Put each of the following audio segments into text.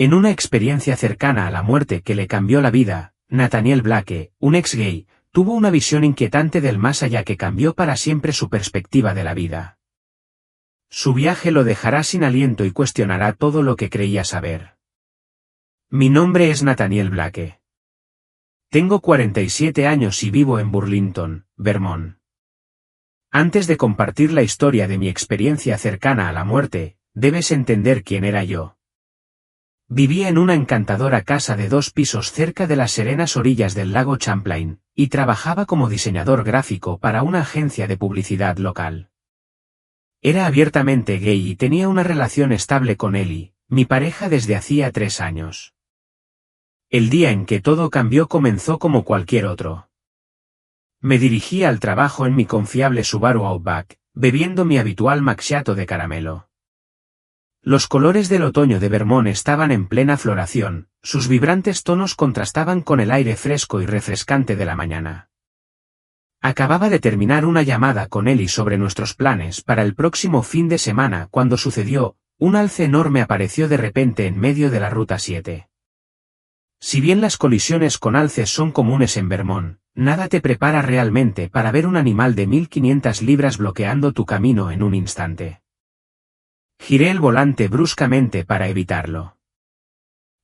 En una experiencia cercana a la muerte que le cambió la vida, Nathaniel Blake, un ex gay, tuvo una visión inquietante del más allá que cambió para siempre su perspectiva de la vida. Su viaje lo dejará sin aliento y cuestionará todo lo que creía saber. Mi nombre es Nathaniel Blake. Tengo 47 años y vivo en Burlington, Vermont. Antes de compartir la historia de mi experiencia cercana a la muerte, debes entender quién era yo. Vivía en una encantadora casa de 2 pisos cerca de las serenas orillas del lago Champlain, y trabajaba como diseñador gráfico para una agencia de publicidad local. Era abiertamente gay y tenía una relación estable con Ellie, mi pareja desde hacía 3 años. El día en que todo cambió comenzó como cualquier otro. Me dirigía al trabajo en mi confiable Subaru Outback, bebiendo mi habitual macchiato de caramelo. Los colores del otoño de Vermont estaban en plena floración, sus vibrantes tonos contrastaban con el aire fresco y refrescante de la mañana. Acababa de terminar una llamada con Ellie sobre nuestros planes para el próximo fin de semana cuando sucedió, un alce enorme apareció de repente en medio de la Ruta 7. Si bien las colisiones con alces son comunes en Vermont, nada te prepara realmente para ver un animal de 1500 libras bloqueando tu camino en un instante. Giré el volante bruscamente para evitarlo.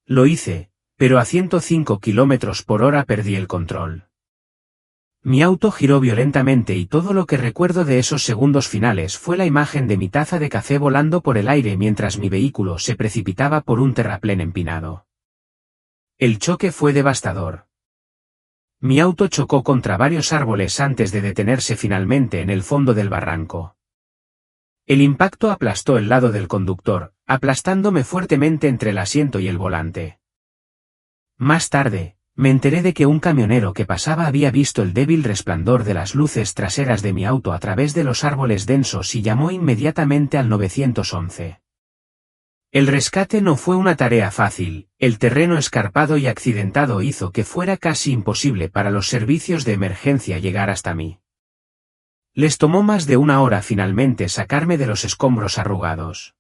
Lo hice, pero a 105 km/h perdí el control. Mi auto giró violentamente y todo lo que recuerdo de esos segundos finales fue la imagen de mi taza de café volando por el aire mientras mi vehículo se precipitaba por un terraplén empinado. El choque fue devastador. Mi auto chocó contra varios árboles antes de detenerse finalmente en el fondo del barranco. El impacto aplastó el lado del conductor, aplastándome fuertemente entre el asiento y el volante. Más tarde, me enteré de que un camionero que pasaba había visto el débil resplandor de las luces traseras de mi auto a través de los árboles densos y llamó inmediatamente al 911. El rescate no fue una tarea fácil, el terreno escarpado y accidentado hizo que fuera casi imposible para los servicios de emergencia llegar hasta mí. Les tomó más de 1 hora finalmente sacarme de los escombros arrugados.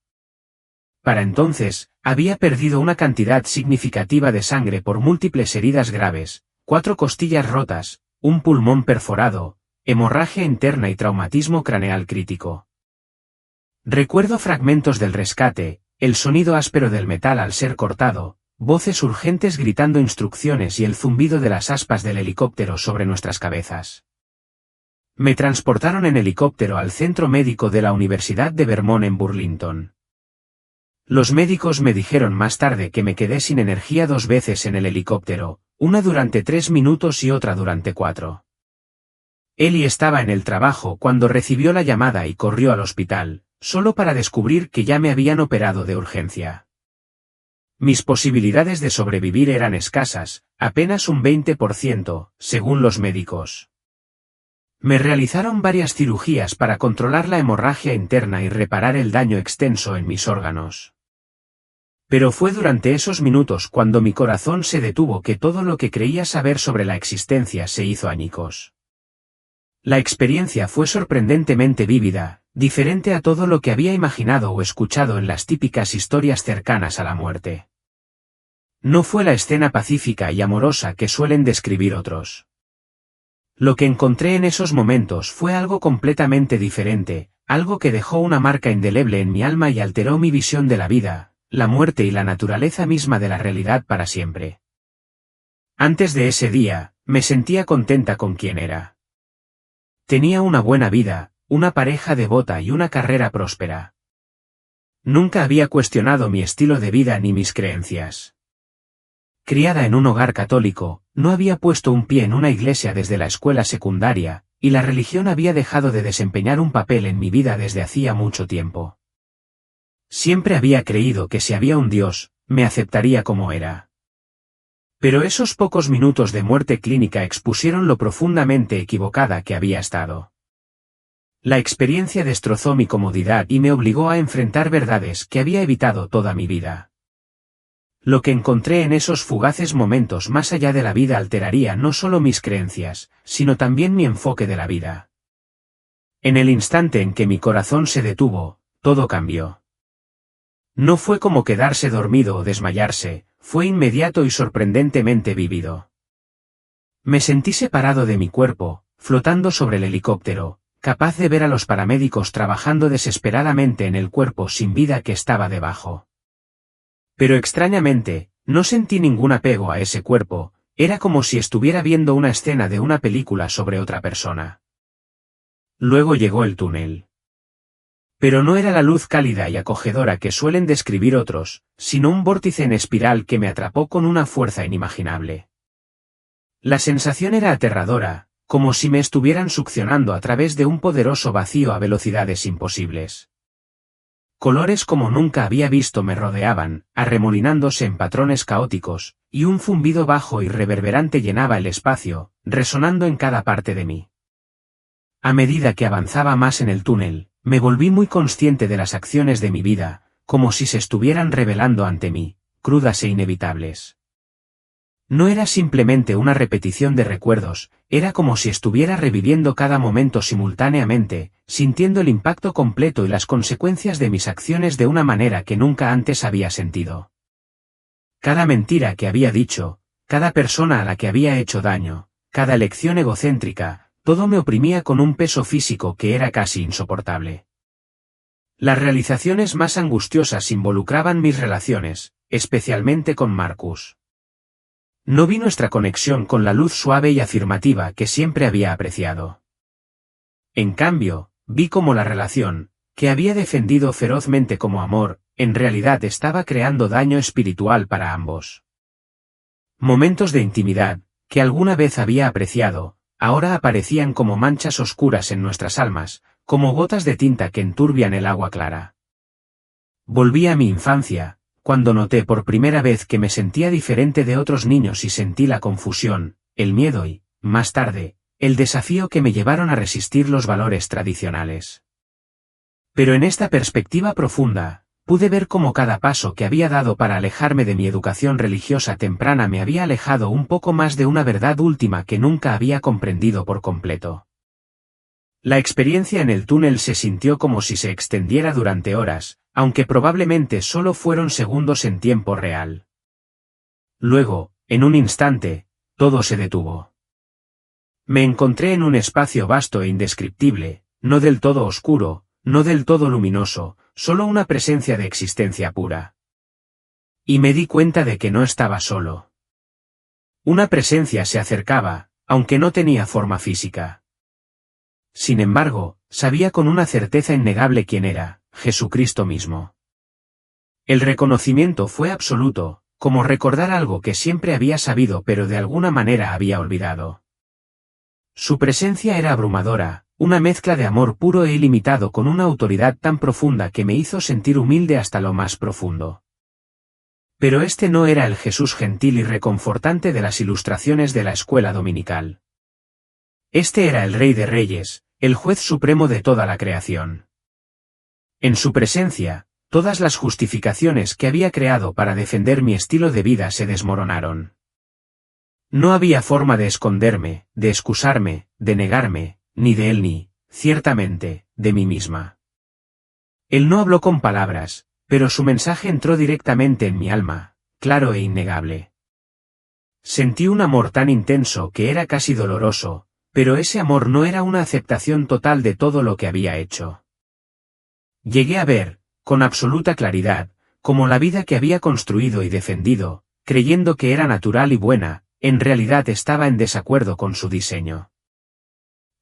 Para entonces, había perdido una cantidad significativa de sangre por múltiples heridas graves, 4 costillas rotas, un pulmón perforado, hemorragia interna y traumatismo craneal crítico. Recuerdo fragmentos del rescate, el sonido áspero del metal al ser cortado, voces urgentes gritando instrucciones y el zumbido de las aspas del helicóptero sobre nuestras cabezas. Me transportaron en helicóptero al centro médico de la Universidad de Vermont en Burlington. Los médicos me dijeron más tarde que me quedé sin energía 2 veces en el helicóptero, una durante 3 minutos y otra durante 4. Ellie estaba en el trabajo cuando recibió la llamada y corrió al hospital, solo para descubrir que ya me habían operado de urgencia. Mis posibilidades de sobrevivir eran escasas, apenas un 20%, según los médicos. Me realizaron varias cirugías para controlar la hemorragia interna y reparar el daño extenso en mis órganos. Pero fue durante esos minutos cuando mi corazón se detuvo que todo lo que creía saber sobre la existencia se hizo añicos. La experiencia fue sorprendentemente vívida, diferente a todo lo que había imaginado o escuchado en las típicas historias cercanas a la muerte. No fue la escena pacífica y amorosa que suelen describir otros. Lo que encontré en esos momentos fue algo completamente diferente, algo que dejó una marca indeleble en mi alma y alteró mi visión de la vida, la muerte y la naturaleza misma de la realidad para siempre. Antes de ese día, me sentía contenta con quien era. Tenía una buena vida, una pareja devota y una carrera próspera. Nunca había cuestionado mi estilo de vida ni mis creencias. Criada en un hogar católico, no había puesto un pie en una iglesia desde la escuela secundaria, y la religión había dejado de desempeñar un papel en mi vida desde hacía mucho tiempo. Siempre había creído que si había un Dios, me aceptaría como era. Pero esos pocos minutos de muerte clínica expusieron lo profundamente equivocada que había estado. La experiencia destrozó mi comodidad y me obligó a enfrentar verdades que había evitado toda mi vida. Lo que encontré en esos fugaces momentos más allá de la vida alteraría no solo mis creencias, sino también mi enfoque de la vida. En el instante en que mi corazón se detuvo, todo cambió. No fue como quedarse dormido o desmayarse, fue inmediato y sorprendentemente vívido. Me sentí separado de mi cuerpo, flotando sobre el helicóptero, capaz de ver a los paramédicos trabajando desesperadamente en el cuerpo sin vida que estaba debajo. Pero extrañamente, no sentí ningún apego a ese cuerpo, era como si estuviera viendo una escena de una película sobre otra persona. Luego llegó el túnel. Pero no era la luz cálida y acogedora que suelen describir otros, sino un vórtice en espiral que me atrapó con una fuerza inimaginable. La sensación era aterradora, como si me estuvieran succionando a través de un poderoso vacío a velocidades imposibles. Colores como nunca había visto me rodeaban, arremolinándose en patrones caóticos, y un zumbido bajo y reverberante llenaba el espacio, resonando en cada parte de mí. A medida que avanzaba más en el túnel, me volví muy consciente de las acciones de mi vida, como si se estuvieran revelando ante mí, crudas e inevitables. No era simplemente una repetición de recuerdos, era como si estuviera reviviendo cada momento simultáneamente, sintiendo el impacto completo y las consecuencias de mis acciones de una manera que nunca antes había sentido. Cada mentira que había dicho, cada persona a la que había hecho daño, cada elección egocéntrica, todo me oprimía con un peso físico que era casi insoportable. Las realizaciones más angustiosas involucraban mis relaciones, especialmente con Marcus. No vi nuestra conexión con la luz suave y afirmativa que siempre había apreciado. En cambio, vi cómo la relación, que había defendido ferozmente como amor, en realidad estaba creando daño espiritual para ambos. Momentos de intimidad, que alguna vez había apreciado, ahora aparecían como manchas oscuras en nuestras almas, como gotas de tinta que enturbian el agua clara. Volví a mi infancia, cuando noté por primera vez que me sentía diferente de otros niños y sentí la confusión, el miedo y, más tarde, el desafío que me llevaron a resistir los valores tradicionales. Pero en esta perspectiva profunda, pude ver cómo cada paso que había dado para alejarme de mi educación religiosa temprana me había alejado un poco más de una verdad última que nunca había comprendido por completo. La experiencia en el túnel se sintió como si se extendiera durante horas, aunque probablemente solo fueron segundos en tiempo real. Luego, en un instante, todo se detuvo. Me encontré en un espacio vasto e indescriptible, no del todo oscuro, no del todo luminoso, solo una presencia de existencia pura. Y me di cuenta de que no estaba solo. Una presencia se acercaba, aunque no tenía forma física. Sin embargo, sabía con una certeza innegable quién era, Jesucristo mismo. El reconocimiento fue absoluto, como recordar algo que siempre había sabido pero de alguna manera había olvidado. Su presencia era abrumadora, una mezcla de amor puro e ilimitado con una autoridad tan profunda que me hizo sentir humilde hasta lo más profundo. Pero este no era el Jesús gentil y reconfortante de las ilustraciones de la escuela dominical. Este era el Rey de Reyes, el juez supremo de toda la creación. En su presencia, todas las justificaciones que había creado para defender mi estilo de vida se desmoronaron. No había forma de esconderme, de excusarme, de negarme, ni de él ni, ciertamente, de mí misma. Él no habló con palabras, pero su mensaje entró directamente en mi alma, claro e innegable. Sentí un amor tan intenso que era casi doloroso, pero ese amor no era una aceptación total de todo lo que había hecho. Llegué a ver, con absoluta claridad, cómo la vida que había construido y defendido, creyendo que era natural y buena, en realidad estaba en desacuerdo con su diseño.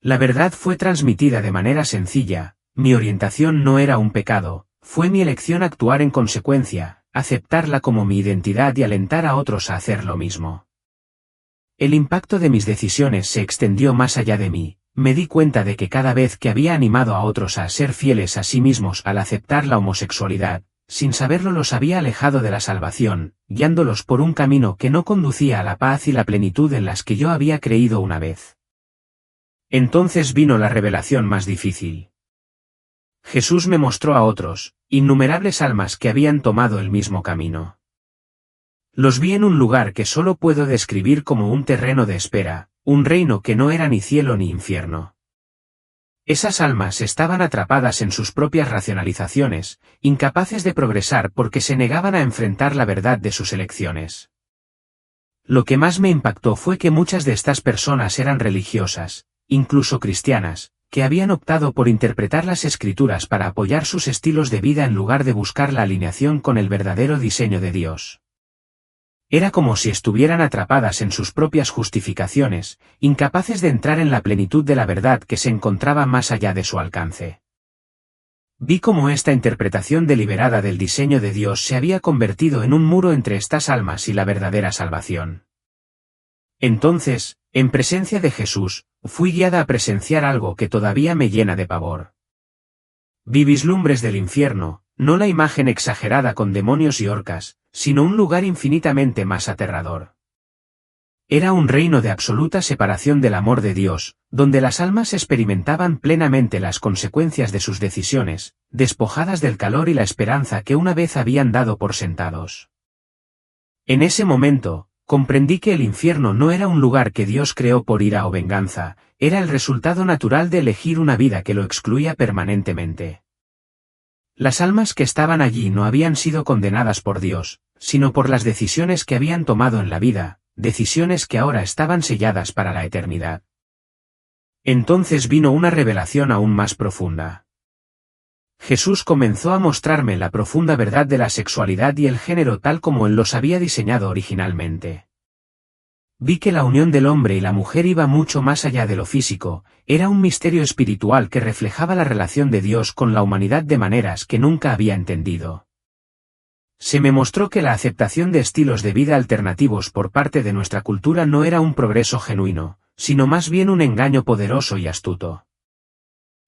La verdad fue transmitida de manera sencilla, mi orientación no era un pecado, fue mi elección actuar en consecuencia, aceptarla como mi identidad y alentar a otros a hacer lo mismo. El impacto de mis decisiones se extendió más allá de mí. Me di cuenta de que cada vez que había animado a otros a ser fieles a sí mismos al aceptar la homosexualidad, sin saberlo los había alejado de la salvación, guiándolos por un camino que no conducía a la paz y la plenitud en las que yo había creído una vez. Entonces vino la revelación más difícil. Jesús me mostró a otros, innumerables almas que habían tomado el mismo camino. Los vi en un lugar que solo puedo describir como un terreno de espera, un reino que no era ni cielo ni infierno. Esas almas estaban atrapadas en sus propias racionalizaciones, incapaces de progresar porque se negaban a enfrentar la verdad de sus elecciones. Lo que más me impactó fue que muchas de estas personas eran religiosas, incluso cristianas, que habían optado por interpretar las escrituras para apoyar sus estilos de vida en lugar de buscar la alineación con el verdadero diseño de Dios. Era como si estuvieran atrapadas en sus propias justificaciones, incapaces de entrar en la plenitud de la verdad que se encontraba más allá de su alcance. Vi cómo esta interpretación deliberada del diseño de Dios se había convertido en un muro entre estas almas y la verdadera salvación. Entonces, en presencia de Jesús, fui guiada a presenciar algo que todavía me llena de pavor. Vi vislumbres del infierno, no la imagen exagerada con demonios y orcas, sino un lugar infinitamente más aterrador. Era un reino de absoluta separación del amor de Dios, donde las almas experimentaban plenamente las consecuencias de sus decisiones, despojadas del calor y la esperanza que una vez habían dado por sentados. En ese momento, comprendí que el infierno no era un lugar que Dios creó por ira o venganza, era el resultado natural de elegir una vida que lo excluía permanentemente. Las almas que estaban allí no habían sido condenadas por Dios, sino por las decisiones que habían tomado en la vida, decisiones que ahora estaban selladas para la eternidad. Entonces vino una revelación aún más profunda. Jesús comenzó a mostrarme la profunda verdad de la sexualidad y el género tal como Él los había diseñado originalmente. Vi que la unión del hombre y la mujer iba mucho más allá de lo físico, era un misterio espiritual que reflejaba la relación de Dios con la humanidad de maneras que nunca había entendido. Se me mostró que la aceptación de estilos de vida alternativos por parte de nuestra cultura no era un progreso genuino, sino más bien un engaño poderoso y astuto.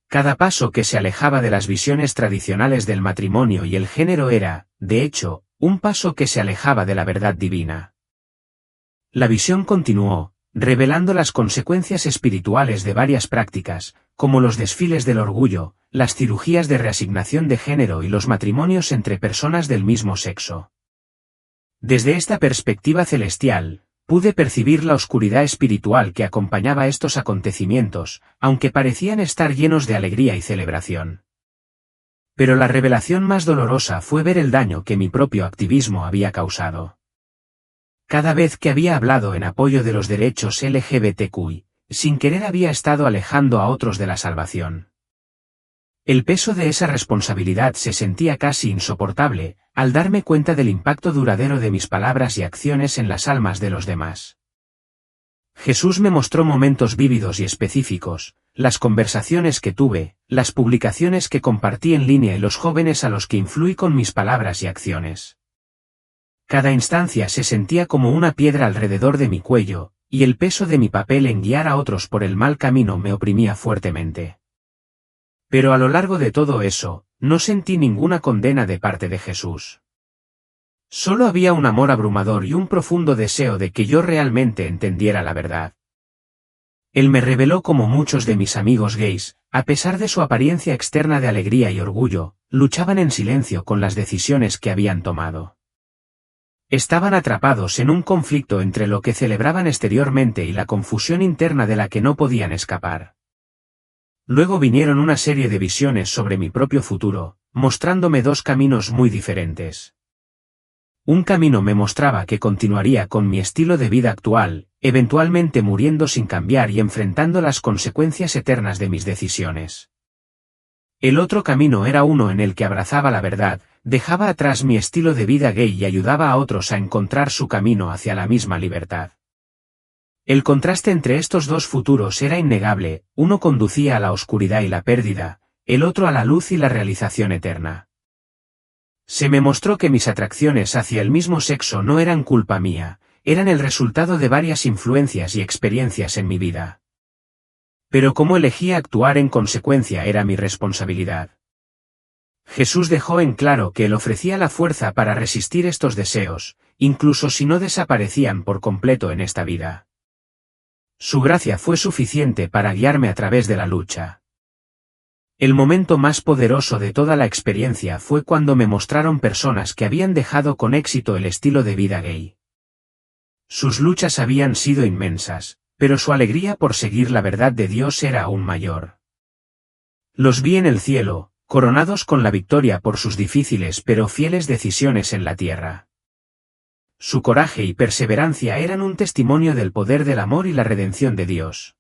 Cada paso que se alejaba de las visiones tradicionales del matrimonio y el género era, de hecho, un paso que se alejaba de la verdad divina. La visión continuó, revelando las consecuencias espirituales de varias prácticas, como los desfiles del orgullo, las cirugías de reasignación de género y los matrimonios entre personas del mismo sexo. Desde esta perspectiva celestial, pude percibir la oscuridad espiritual que acompañaba estos acontecimientos, aunque parecían estar llenos de alegría y celebración. Pero la revelación más dolorosa fue ver el daño que mi propio activismo había causado. Cada vez que había hablado en apoyo de los derechos LGBTQI, sin querer había estado alejando a otros de la salvación. El peso de esa responsabilidad se sentía casi insoportable, al darme cuenta del impacto duradero de mis palabras y acciones en las almas de los demás. Jesús me mostró momentos vívidos y específicos, las conversaciones que tuve, las publicaciones que compartí en línea y los jóvenes a los que influí con mis palabras y acciones. Cada instancia se sentía como una piedra alrededor de mi cuello, y el peso de mi papel en guiar a otros por el mal camino me oprimía fuertemente. Pero a lo largo de todo eso, no sentí ninguna condena de parte de Jesús. Solo había un amor abrumador y un profundo deseo de que yo realmente entendiera la verdad. Él me reveló como muchos de mis amigos gays, a pesar de su apariencia externa de alegría y orgullo, luchaban en silencio con las decisiones que habían tomado. Estaban atrapados en un conflicto entre lo que celebraban exteriormente y la confusión interna de la que no podían escapar. Luego vinieron una serie de visiones sobre mi propio futuro, mostrándome dos caminos muy diferentes. Un camino me mostraba que continuaría con mi estilo de vida actual, eventualmente muriendo sin cambiar y enfrentando las consecuencias eternas de mis decisiones. El otro camino era uno en el que abrazaba la verdad, dejaba atrás mi estilo de vida gay y ayudaba a otros a encontrar su camino hacia la misma libertad. El contraste entre estos dos futuros era innegable, uno conducía a la oscuridad y la pérdida, el otro a la luz y la realización eterna. Se me mostró que mis atracciones hacia el mismo sexo no eran culpa mía, eran el resultado de varias influencias y experiencias en mi vida. Pero cómo elegía actuar en consecuencia era mi responsabilidad. Jesús dejó en claro que Él ofrecía la fuerza para resistir estos deseos, incluso si no desaparecían por completo en esta vida. Su gracia fue suficiente para guiarme a través de la lucha. El momento más poderoso de toda la experiencia fue cuando me mostraron personas que habían dejado con éxito el estilo de vida gay. Sus luchas habían sido inmensas, pero su alegría por seguir la verdad de Dios era aún mayor. Los vi en el cielo, coronados con la victoria por sus difíciles pero fieles decisiones en la tierra. Su coraje y perseverancia eran un testimonio del poder del amor y la redención de Dios.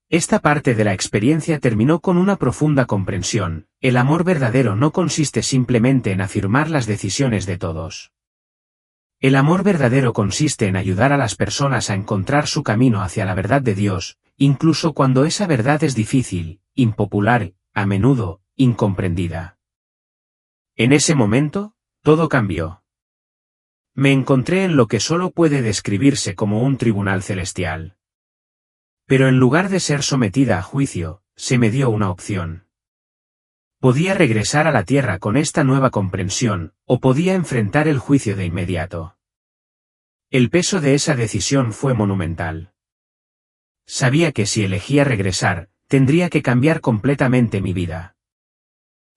Esta parte de la experiencia terminó con una profunda comprensión: el amor verdadero no consiste simplemente en afirmar las decisiones de todos. El amor verdadero consiste en ayudar a las personas a encontrar su camino hacia la verdad de Dios, incluso cuando esa verdad es difícil, impopular, a menudo, incomprendida. En ese momento, todo cambió. Me encontré en lo que solo puede describirse como un tribunal celestial. Pero en lugar de ser sometida a juicio, se me dio una opción. Podía regresar a la tierra con esta nueva comprensión, o podía enfrentar el juicio de inmediato. El peso de esa decisión fue monumental. Sabía que si elegía regresar, tendría que cambiar completamente mi vida.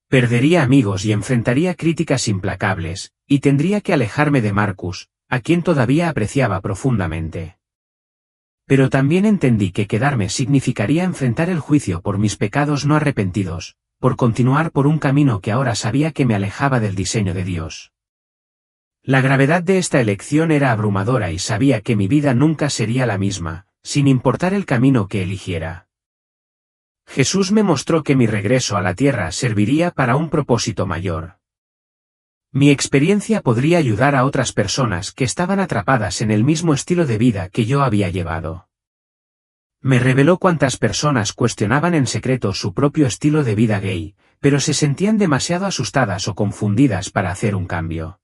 Perdería amigos y enfrentaría críticas implacables, y tendría que alejarme de Marcus, a quien todavía apreciaba profundamente. Pero también entendí que quedarme significaría enfrentar el juicio por mis pecados no arrepentidos, por continuar por un camino que ahora sabía que me alejaba del diseño de Dios. La gravedad de esta elección era abrumadora y sabía que mi vida nunca sería la misma, sin importar el camino que eligiera. Jesús me mostró que mi regreso a la tierra serviría para un propósito mayor. Mi experiencia podría ayudar a otras personas que estaban atrapadas en el mismo estilo de vida que yo había llevado. Me reveló cuántas personas cuestionaban en secreto su propio estilo de vida gay, pero se sentían demasiado asustadas o confundidas para hacer un cambio.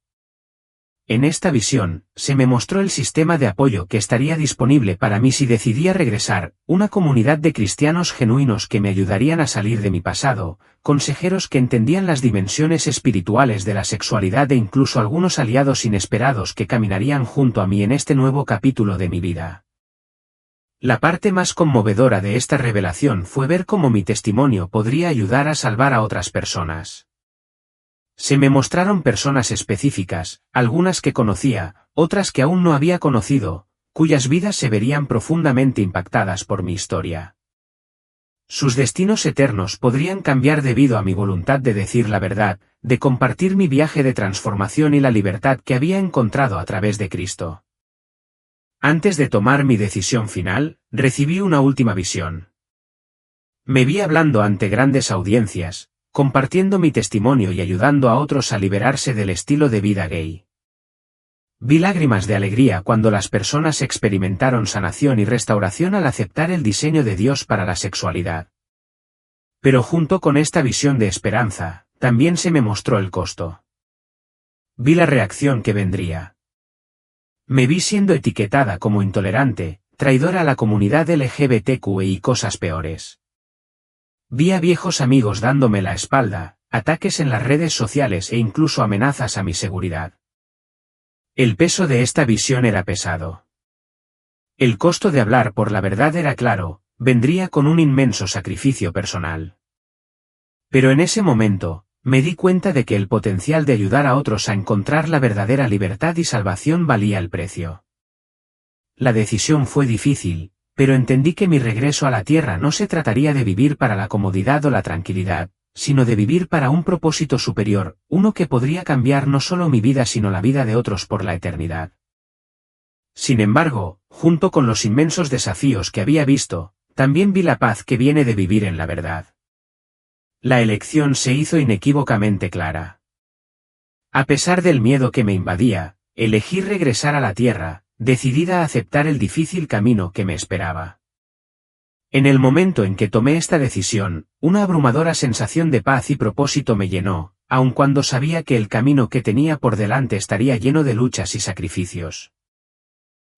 En esta visión, se me mostró el sistema de apoyo que estaría disponible para mí si decidía regresar: una comunidad de cristianos genuinos que me ayudarían a salir de mi pasado, consejeros que entendían las dimensiones espirituales de la sexualidad e incluso algunos aliados inesperados que caminarían junto a mí en este nuevo capítulo de mi vida. La parte más conmovedora de esta revelación fue ver cómo mi testimonio podría ayudar a salvar a otras personas. Se me mostraron personas específicas, algunas que conocía, otras que aún no había conocido, cuyas vidas se verían profundamente impactadas por mi historia. Sus destinos eternos podrían cambiar debido a mi voluntad de decir la verdad, de compartir mi viaje de transformación y la libertad que había encontrado a través de Cristo. Antes de tomar mi decisión final, recibí una última visión. Me vi hablando ante grandes audiencias, compartiendo mi testimonio y ayudando a otros a liberarse del estilo de vida gay. Vi lágrimas de alegría cuando las personas experimentaron sanación y restauración al aceptar el diseño de Dios para la sexualidad. Pero junto con esta visión de esperanza, también se me mostró el costo. Vi la reacción que vendría. Me vi siendo etiquetada como intolerante, traidora a la comunidad LGBTQ y cosas peores. Vi a viejos amigos dándome la espalda, ataques en las redes sociales e incluso amenazas a mi seguridad. El peso de esta visión era pesado. El costo de hablar por la verdad era claro: vendría con un inmenso sacrificio personal. Pero en ese momento, me di cuenta de que el potencial de ayudar a otros a encontrar la verdadera libertad y salvación valía el precio. La decisión fue difícil, pero entendí que mi regreso a la tierra no se trataría de vivir para la comodidad o la tranquilidad, sino de vivir para un propósito superior, uno que podría cambiar no solo mi vida sino la vida de otros por la eternidad. Sin embargo, junto con los inmensos desafíos que había visto, también vi la paz que viene de vivir en la verdad. La elección se hizo inequívocamente clara. A pesar del miedo que me invadía, elegí regresar a la tierra, decidida a aceptar el difícil camino que me esperaba. En el momento en que tomé esta decisión, una abrumadora sensación de paz y propósito me llenó, aun cuando sabía que el camino que tenía por delante estaría lleno de luchas y sacrificios.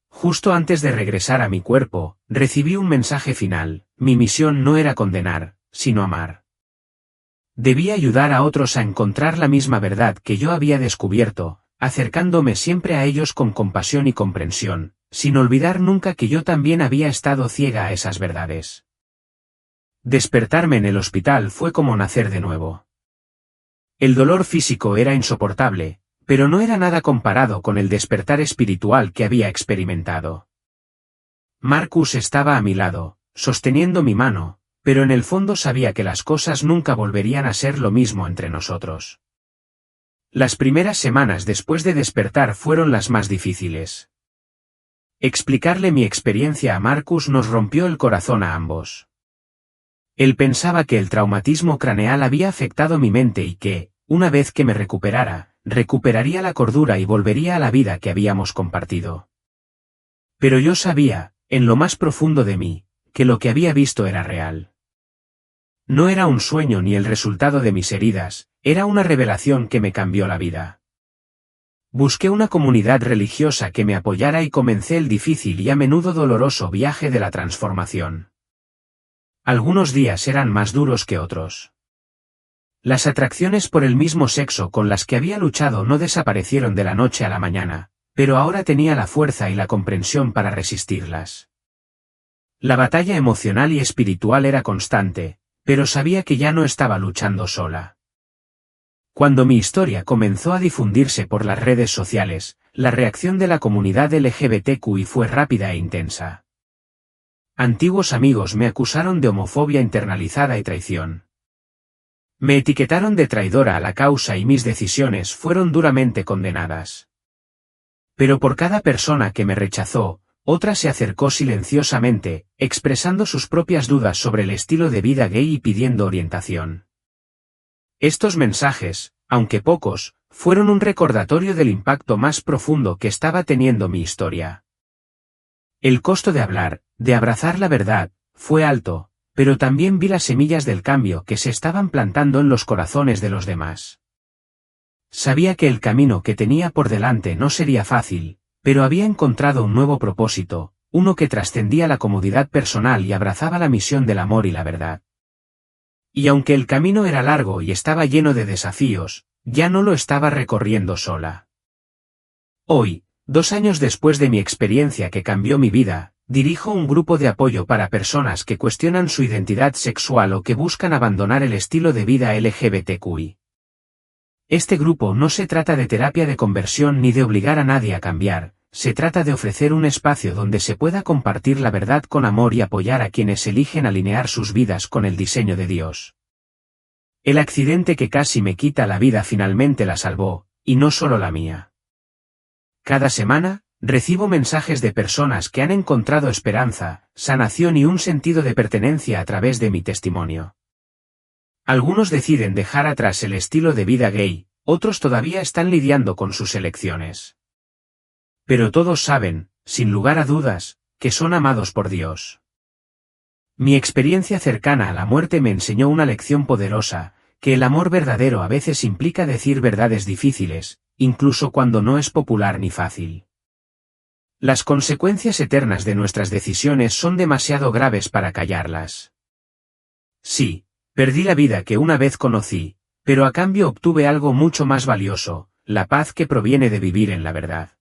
Justo antes de regresar a mi cuerpo, recibí un mensaje final: mi misión no era condenar, sino amar. Debía ayudar a otros a encontrar la misma verdad que yo había descubierto, acercándome siempre a ellos con compasión y comprensión, sin olvidar nunca que yo también había estado ciega a esas verdades. Despertarme en el hospital fue como nacer de nuevo. El dolor físico era insoportable, pero no era nada comparado con el despertar espiritual que había experimentado. Marcus estaba a mi lado, sosteniendo mi mano, pero en el fondo sabía que las cosas nunca volverían a ser lo mismo entre nosotros. Las primeras semanas después de despertar fueron las más difíciles. Explicarle mi experiencia a Marcus nos rompió el corazón a ambos. Él pensaba que el traumatismo craneal había afectado mi mente y que, una vez que me recuperara, recuperaría la cordura y volvería a la vida que habíamos compartido. Pero yo sabía, en lo más profundo de mí, que lo que había visto era real. No era un sueño ni el resultado de mis heridas, era una revelación que me cambió la vida. Busqué una comunidad religiosa que me apoyara y comencé el difícil y a menudo doloroso viaje de la transformación. Algunos días eran más duros que otros. Las atracciones por el mismo sexo con las que había luchado no desaparecieron de la noche a la mañana, pero ahora tenía la fuerza y la comprensión para resistirlas. La batalla emocional y espiritual era constante, pero sabía que ya no estaba luchando sola. Cuando mi historia comenzó a difundirse por las redes sociales, la reacción de la comunidad LGBTQI fue rápida e intensa. Antiguos amigos me acusaron de homofobia internalizada y traición. Me etiquetaron de traidora a la causa y mis decisiones fueron duramente condenadas. Pero por cada persona que me rechazó, otra se acercó silenciosamente, expresando sus propias dudas sobre el estilo de vida gay y pidiendo orientación. Estos mensajes, aunque pocos, fueron un recordatorio del impacto más profundo que estaba teniendo mi historia. El costo de hablar, de abrazar la verdad, fue alto, pero también vi las semillas del cambio que se estaban plantando en los corazones de los demás. Sabía que el camino que tenía por delante no sería fácil, pero había encontrado un nuevo propósito, uno que trascendía la comodidad personal y abrazaba la misión del amor y la verdad. Y aunque el camino era largo y estaba lleno de desafíos, ya no lo estaba recorriendo sola. Hoy, 2 años después de mi experiencia que cambió mi vida, dirijo un grupo de apoyo para personas que cuestionan su identidad sexual o que buscan abandonar el estilo de vida LGBTQI. Este grupo no se trata de terapia de conversión ni de obligar a nadie a cambiar, se trata de ofrecer un espacio donde se pueda compartir la verdad con amor y apoyar a quienes eligen alinear sus vidas con el diseño de Dios. El accidente que casi me quita la vida finalmente la salvó, y no solo la mía. Cada semana, recibo mensajes de personas que han encontrado esperanza, sanación y un sentido de pertenencia a través de mi testimonio. Algunos deciden dejar atrás el estilo de vida gay, otros todavía están lidiando con sus elecciones. Pero todos saben, sin lugar a dudas, que son amados por Dios. Mi experiencia cercana a la muerte me enseñó una lección poderosa, que el amor verdadero a veces implica decir verdades difíciles, incluso cuando no es popular ni fácil. Las consecuencias eternas de nuestras decisiones son demasiado graves para callarlas. Sí, perdí la vida que una vez conocí, pero a cambio obtuve algo mucho más valioso, la paz que proviene de vivir en la verdad.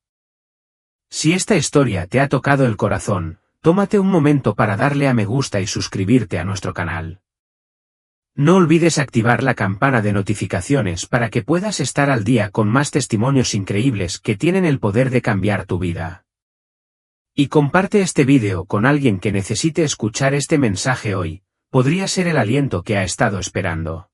Si esta historia te ha tocado el corazón, tómate un momento para darle a me gusta y suscribirte a nuestro canal. No olvides activar la campana de notificaciones para que puedas estar al día con más testimonios increíbles que tienen el poder de cambiar tu vida. Y comparte este vídeo con alguien que necesite escuchar este mensaje hoy, podría ser el aliento que ha estado esperando.